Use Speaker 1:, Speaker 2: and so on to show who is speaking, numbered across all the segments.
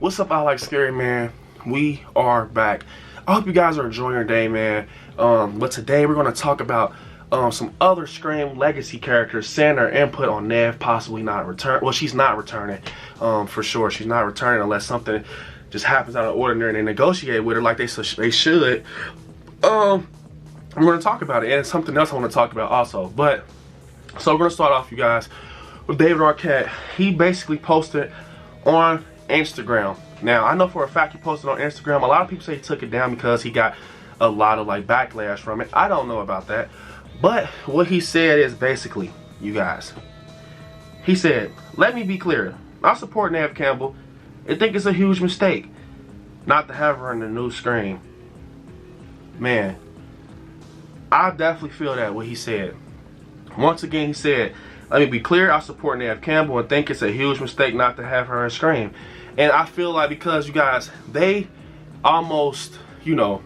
Speaker 1: What's up, I Like Scary, man? We are back. I hope you guys are enjoying your day, man. But today we're going to talk about some other Scream legacy characters, saying their input on Neve possibly not return. Well, she's not returning, for sure. She's not returning unless something just happens out of ordinary and they negotiate with her like they should. I'm going to talk about it, and something else I want to talk about also. But so we're going to start off, you guys, with David Arquette. He basically posted on Instagram. Now, I know for a fact he posted on Instagram. A lot of people say he took it down because he got a lot of like backlash from it. I don't know about that. But what he said is basically, you guys, he said, "Let me be clear. I support Neve Campbell. I think it's a huge mistake not to have her in the new Scream." Man, I definitely feel that, what he said. Once again, he said, "Let me be clear, I support Neve Campbell and think it's a huge mistake not to have her in Scream." And I feel like because, you guys, they almost, you know,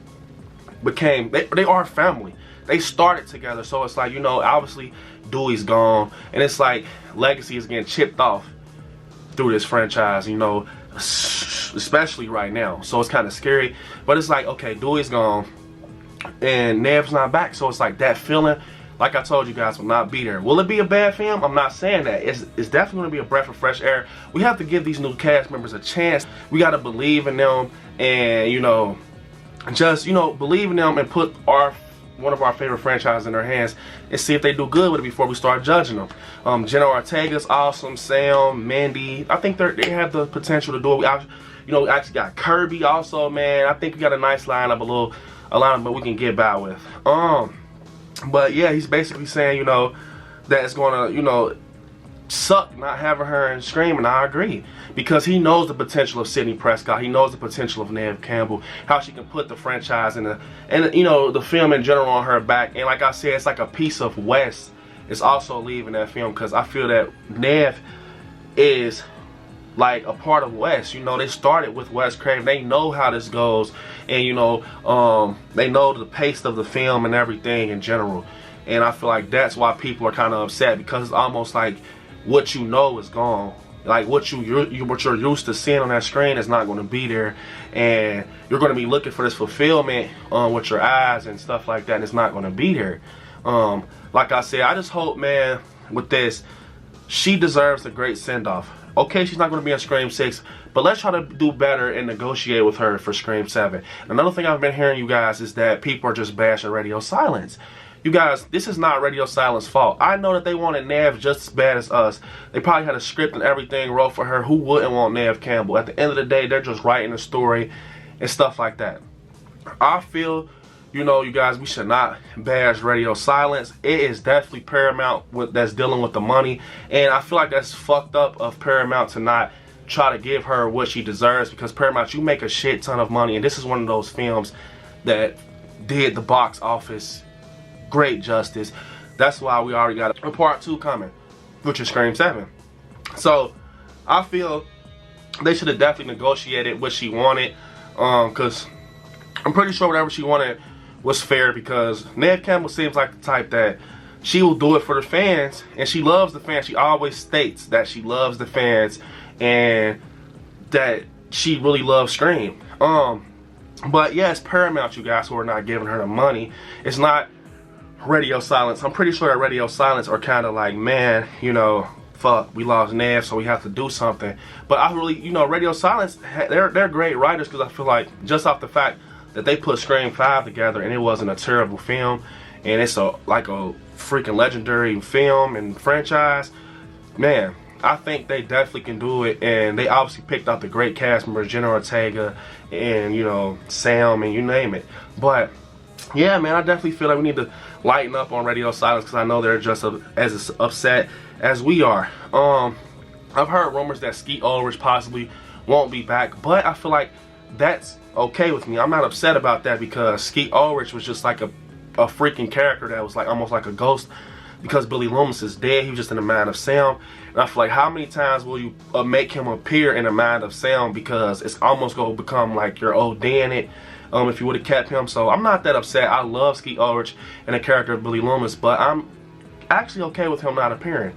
Speaker 1: became, they are family. They started together, so it's like, you know, obviously Dewey's gone, and it's like legacy is getting chipped off through this franchise, you know, especially right now. So it's kind of scary, but it's like, okay, Dewey's gone, and Neve's not back, so it's like that feeling, like I told you guys, will not be there. Will it be a bad film? I'm not saying that. It's definitely going to be a breath of fresh air. We have to give these new cast members a chance. We got to believe in them, and, you know, just, you know, believe in them and put one of our favorite franchises in their hands and see if they do good with it before we start judging them. Jenna Ortega's awesome. Sam, Mandy, I think they have the potential to do it. You know, we actually got Kirby also, man. I think we got a nice lineup, a lineup that we can get by with. But yeah, he's basically saying, you know, that it's gonna, you know, suck not having her in Scream, and I agree, because he knows the potential of Sidney Prescott. He knows the potential of Neve Campbell, how she can put the franchise and you know, the film in general on her back. And like I said, it's like a piece of Wes is also leaving that film, because I feel that Neve is like a part of Wes. You know, they started with Wes Craven. They know how this goes, and you know, they know the pace of the film and everything in general. And I feel like that's why people are kind of upset, because it's almost like what you know is gone. Like what you're used to seeing on that screen is not going to be there, and you're going to be looking for this fulfillment with your eyes and stuff like that, and it's not going to be there. Like I said, I just hope, man, with this, she deserves a great send-off. Okay, she's not going to be in Scream 6, but let's try to do better and negotiate with her for Scream 7. Another thing I've been hearing, you guys, is that people are just bashing Radio Silence. You guys, this is not Radio Silence's fault. I know that they wanted Neve just as bad as us. They probably had a script and everything wrote for her. Who wouldn't want Neve Campbell? At the end of the day, they're just writing a story and stuff like that. I feel, you know, you guys, we should not bash Radio Silence. It is definitely Paramount that's dealing with the money, and I feel like that's fucked up of Paramount to not try to give her what she deserves, because Paramount, you make a shit ton of money, and this is one of those films that did the box office great justice. That's why we already got a part 2 coming, which is Scream 7. So I feel they should have definitely negotiated what she wanted, because I'm pretty sure whatever she wanted was fair, because Neve Campbell seems like the type that she will do it for the fans, and she loves the fans. She always states that she loves the fans and that she really loves Scream. But yeah, it's Paramount, you guys, who are not giving her the money. It's not Radio Silence. I'm pretty sure that Radio Silence are kind of like, man, you know, fuck, we lost Neve, so we have to do something. But I really, you know, Radio Silence, they're great writers, because I feel like just off the fact that they put Scream 5 together and it wasn't a terrible film, and it's like a freaking legendary film and franchise, man, I think they definitely can do it. And they obviously picked out the great cast members, Jenna Ortega and, you know, Sam, and you name it. But yeah, man, I definitely feel like we need to lighten up on Radio Silence, because I know they're just as upset as we are. I've heard rumors that Skeet Ulrich possibly won't be back, but I feel like that's okay with me. I'm not upset about that, because Skeet Ulrich was just like a freaking character that was like almost like a ghost, because Billy Loomis is dead. He was just in the mind of Sam, and I feel like how many times will you make him appear in the mind of Sam, because it's almost going to become like you're ODing it if you would have kept him. So I'm not that upset. I love Skeet Ulrich and the character of Billy Loomis, but I'm actually okay with him not appearing.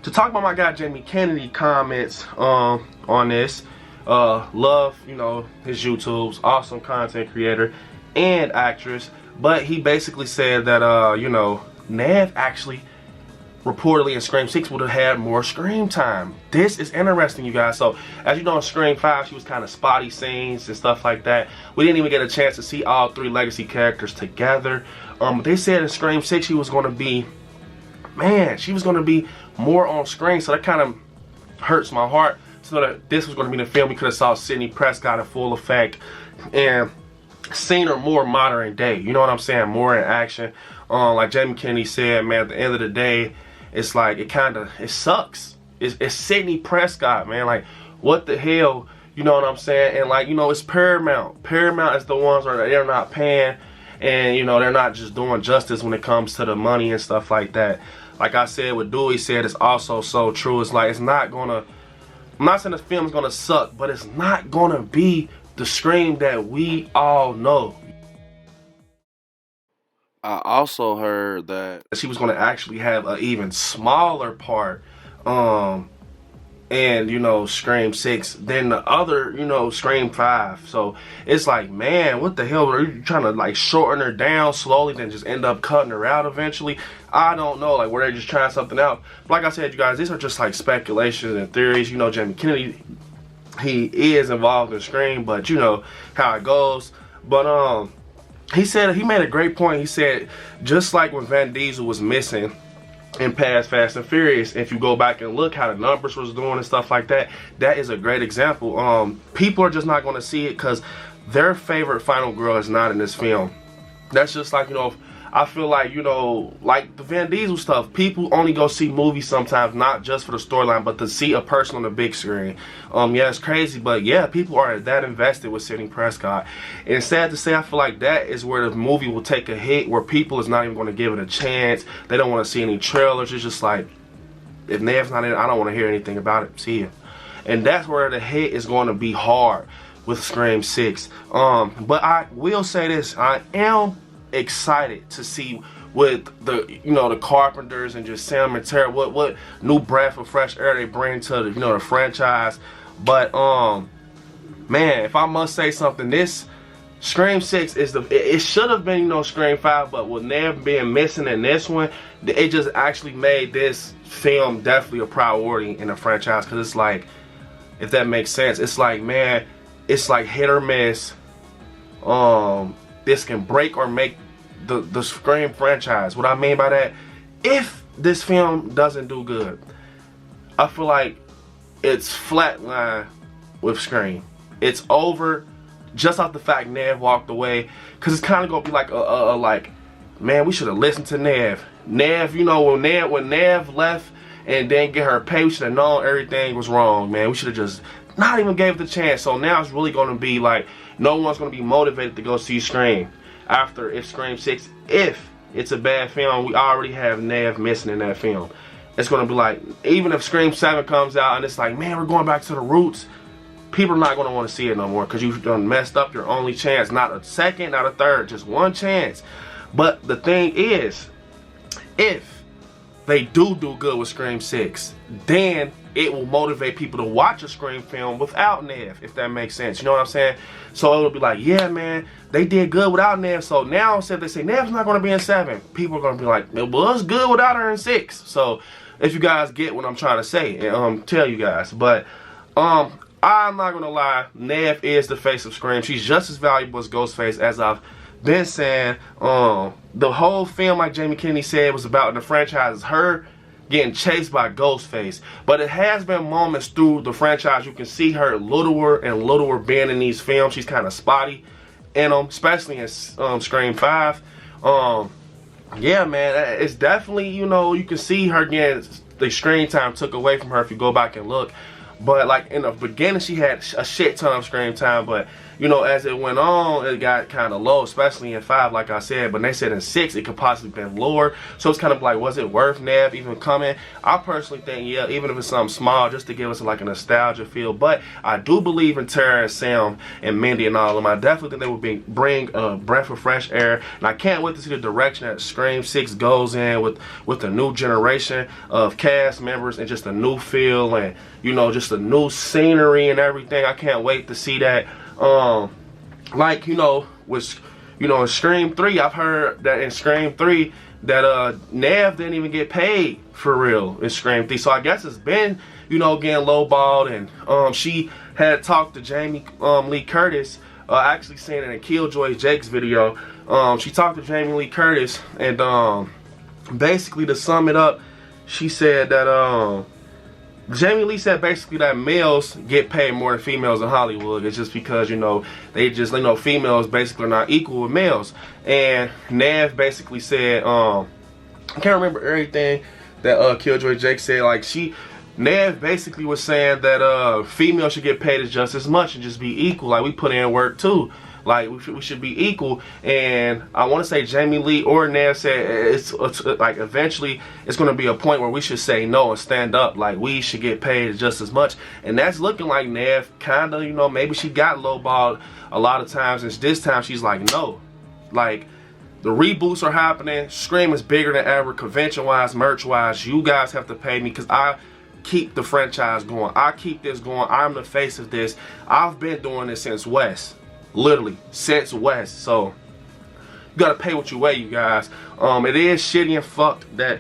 Speaker 1: to talk about my guy Jamie Kennedy comments on this. Love, you know, his YouTubes, awesome content creator and actress. But he basically said that, you know, Neve actually reportedly in Scream 6 would have had more screen time. This is interesting, you guys. So, as you know, in Scream 5, she was kind of spotty scenes and stuff like that. We didn't even get a chance to see all three legacy characters together. They said in Scream 6 she was going to be, man, she was going to be more on screen. So that kind of hurts my heart. So that this was going to be the film. We could have saw Sidney Prescott in full effect and seen her more modern day. You know what I'm saying? More in action. Like Jamie Kennedy said, man, at the end of the day, it's like, it sucks. It's Sidney Prescott, man. Like, what the hell? You know what I'm saying? And like, you know, it's Paramount. Paramount is the ones where they're not paying, and you know, they're not just doing justice when it comes to the money and stuff like that. Like I said, what Dewey said is also so true. It's like, it's not gonna, I'm not saying the film's gonna suck, but it's not gonna be the Scream that we all know. I also heard that she was going to actually have an even smaller part and, you know, Scream 6 than the other, you know, Scream 5. So it's like, man, what the hell? Are you trying to like shorten her down slowly then just end up cutting her out eventually? I don't know, like, were they just trying something out? But like I said, you guys, these are just like speculations and theories. You know, Jamie Kennedy, he is involved in Scream, but you know how it goes. But he said, he made a great point. He said, just like when Vin Diesel was missing in past Fast and Furious, if you go back and look how the numbers was doing and stuff like that, that is a great example. People are just not going to see it because their favorite final girl is not in this film. That's just like, you know, I feel like, you know, like the Vin Diesel stuff, people only go see movies sometimes, not just for the storyline, but to see a person on the big screen. Yeah, it's crazy, but yeah, people are that invested with Sidney Prescott. And sad to say, I feel like that is where the movie will take a hit, where people is not even going to give it a chance. They don't want to see any trailers. It's just like, if Neve's not in it, I don't want to hear anything about it. See it. And that's where the hit is going to be hard with Scream 6. But I will say this, I am excited to see with the, you know, the Carpenters and just Sam and Tara, what new breath of fresh air they bring to the, you know, the franchise. But man, if I must say something, this Scream 6 is it should have been, you know, Scream 5, but with Neve being missing in this one, it just actually made this film definitely a priority in the franchise. Because it's like, if that makes sense, it's like, man, it's like hit or miss. This can break or make the Scream franchise. What I mean by that, if this film doesn't do good, I feel like it's flatline with Scream. It's over just off the fact Neve walked away, because it's kind of gonna be like like, man, we should have listened to Neve. Neve, you know, when Neve left and didn't get her pay, we should have known everything was wrong, man. We should have just not even gave it the chance. So now it's really gonna be like, no one's gonna be motivated to go see Scream after if Scream 6, if it's a bad film. We already have Neve missing in that film. It's gonna be like, even if Scream 7 comes out and it's like, man, we're going back to the roots, people are not gonna want to see it no more, because you've done messed up your only chance. Not a second, not a third, just one chance. But the thing is, if they do good with Scream 6, then it will motivate people to watch a Scream film without Neve, if that makes sense. You know what I'm saying? So it'll be like, yeah, man, they did good without Neve. So now instead they say Neve's not going to be in 7, people are going to be like, it was good without her in 6. So if you guys get what I'm trying to say and tell you guys. But I'm not going to lie, Neve is the face of Scream. She's just as valuable as Ghostface, as I've been saying. The whole film, like Jamie Kennedy said, was about in the franchise is her getting chased by Ghostface. But it has been moments through the franchise you can see her littler and littler being in these films. She's kind of spotty in them, especially in Scream 5. Yeah, man, it's definitely, you know, you can see her getting the screen time took away from her if you go back and look. But like in the beginning, she had a shit ton of screen time. But you know, as it went on, it got kind of low, especially in 5, like I said. But they said in 6, it could possibly been lower. So it's kind of like, was it worth Neve even coming? I personally think, yeah, even if it's something small, just to give us like a nostalgia feel. But I do believe in Tara and Sam and Mindy and all of them. I definitely think they would bring a breath of fresh air. And I can't wait to see the direction that Scream 6 goes in with a new generation of cast members and just a new feel and, you know, just a new scenery and everything. I can't wait to see that. Like, you know, in Scream 3, I've heard that in Scream 3 that Neve didn't even get paid for real in Scream 3. So I guess it's been, you know, getting lowballed. And she had talked to Jamie Lee Curtis, actually saying it in Killjoy Jake's video. She talked to Jamie Lee Curtis, and basically, to sum it up, she said that Jamie Lee said basically that males get paid more than females in Hollywood. It's just because, you know, they just, you know, females basically are not equal with males. And Neve basically said, I can't remember everything that Killjoy Jake said. Like, Neve basically was saying that females should get paid just as much and just be equal. Like, we put in work too. Like, we should be equal. And I want to say Jamie Lee or Neve said it's like eventually it's going to be a point where we should say no and stand up. Like, we should get paid just as much. And that's looking like Neve kind of, you know, maybe she got lowballed a lot of times. And this time she's like, no. Like, the reboots are happening. Scream is bigger than ever, convention-wise, merch-wise. You guys have to pay me because I keep the franchise going. I keep this going. I'm the face of this. I've been doing this since West. Literally since West. So you gotta pay what you weigh, you guys. It is shitty and fucked that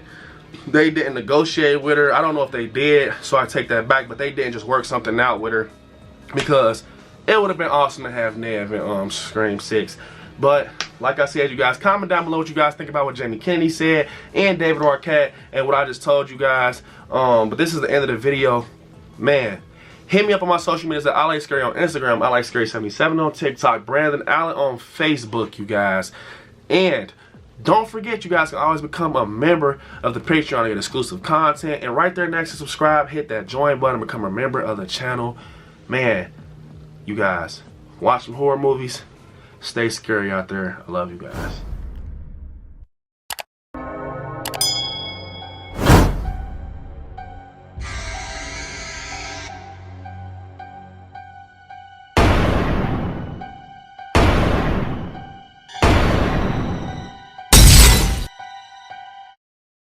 Speaker 1: they didn't negotiate with her. I don't know if they did, so I take that back, but they didn't just work something out with her, because it would have been awesome to have Neve in Scream 6. But like I said, you guys, comment down below what you guys think about what Jamie Kennedy said and David Arquette and what I just told you guys. But this is the end of the video. Man, hit me up on my social medias at ILIKE on Instagram, ILIKE77 on TikTok, Brandon Allen on Facebook, you guys. And don't forget, you guys can always become a member of the Patreon to get exclusive content. And right there next to subscribe, hit that join button, become a member of the channel. Man, you guys, watch some horror movies. Stay scary out there. I love you guys.